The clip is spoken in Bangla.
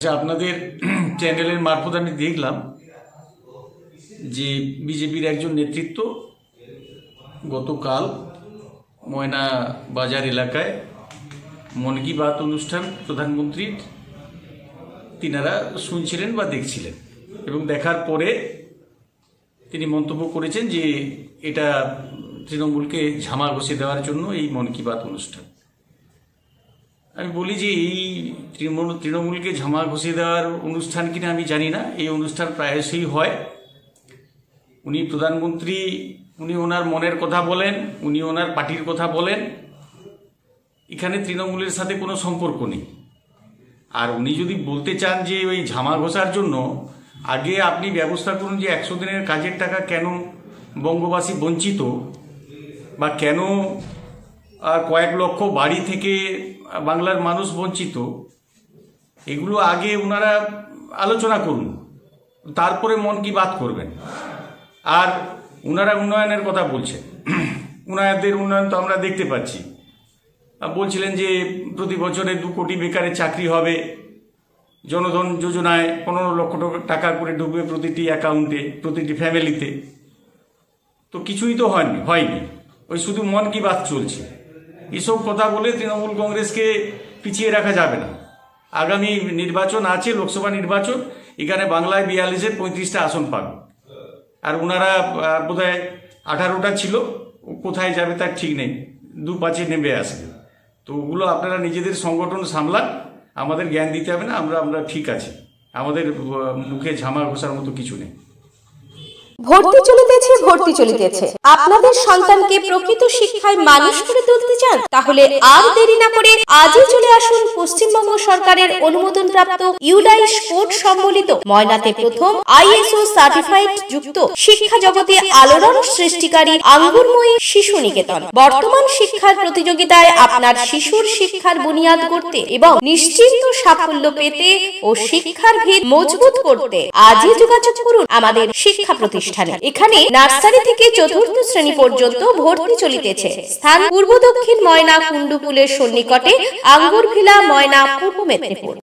আপনাদের চ্যানেলের মারফত আমি দেখলাম যে বিজেপির একজন নেতৃত্ব গতকাল ময়না বাজার এলাকায় মন কি বাত অনুষ্ঠান প্রধানমন্ত্রীর তিনারা শুনছিলেন বা দেখছিলেন এবং দেখার পরে তিনি মন্তব্য করেছেন যে এটা তৃণমূলকে ঝামা ঘষে দেওয়ার জন্য এই মন কি বাত অনুষ্ঠান। আমি বলি যে এই তৃণমূলকে ঝামা ঘষে দেওয়ার অনুষ্ঠান কিনা আমি জানি না, এই অনুষ্ঠান প্রায়শই হয়। উনি প্রধানমন্ত্রী, উনি ওনার মনের কথা বলেন, উনি ওনার পার্টির কথা বলেন, এখানে তৃণমূলের সাথে কোনো সম্পর্ক নেই। আর উনি যদি বলতে চান যে ওই ঝামা ঘষার জন্য, আগে আপনি ব্যবস্থা করুন যে 100 দিনের কাজের টাকা কেন বঙ্গবাসী বঞ্চিত, বা কেন কয়েক লক্ষ বাড়ি থেকে বাংলার মানুষ বঞ্চিত, এগুলো আগে ওনারা আলোচনা করুন, তারপরে মন কি বাত করবেন। আর ওনারা উন্নয়নের কথা বলছেন, ওনাদের উন্নয়ন তো আমরা দেখতে পাচ্ছি। বলছিলেন যে প্রতি বছরে 2 কোটি বেকারের চাকরি হবে, জনধন যোজনায় 15 লক্ষ টাকা করে ঢুকবে প্রতিটি অ্যাকাউন্টে, প্রতিটি ফ্যামিলিতে। তো কিছুই তো হয়নি, ওই শুধু মন কি বাত চলছে। এসব কথা বলে তৃণমূল কংগ্রেসকে পিছিয়ে রাখা যাবে না। আগামী নির্বাচন আছে, লোকসভা নির্বাচন, এখানে বাংলায় 42-এর 35টা আসন পাবে। আর ওনারা বোধহয় 18টা ছিল, কোথায় যাবে তার ঠিক নেই, 2-5-এ নেমে আসবে। তো ওগুলো আপনারা নিজেদের সংগঠন সামলান, আমাদের জ্ঞান দিতে হবে না, আমরা ঠিক আছি, আমাদের মুখে ঝামা ঘষার মতো কিছু নেই। ভর্তি চলিতেছে। আপনাদের সন্তানকে প্রকৃত শিক্ষায় মানুষ করে তুলতে চান? তাহলে আর দেরি না করে আজই চলে আসুন পশ্চিমবঙ্গ সরকারের অনুমোদনপ্রাপ্ত ইউডাইস কোড সম্বলিত ময়নাতে প্রথম ISO সার্টিফাইড যুক্ত শিক্ষা জগতে আলোড়ন সৃষ্টিকারী আঙ্গুরময়ী শিশু নিকেতন। বর্তমান শিক্ষার প্রতিযোগিতায় আপনার শিশুর শিক্ষার বুনিয়াদ করতে এবং নিশ্চিন্ত সাফল্য পেতে ও শিক্ষার ভিত মজবুত করতে আজই যোগাযোগ করুন আমাদের শিক্ষা প্রতিষ্ঠানে। এখানে নার্সারি থেকে 4র্থ শ্রেণী পর্যন্ত ভর্তি চলিতেছে। স্থান পূর্ব দক্ষিণ ময়না কুণ্ডুপুলের সন্নিকটে, আঙ্গুরভিলা, ময়না, পূর্ব মেদিনীপুর।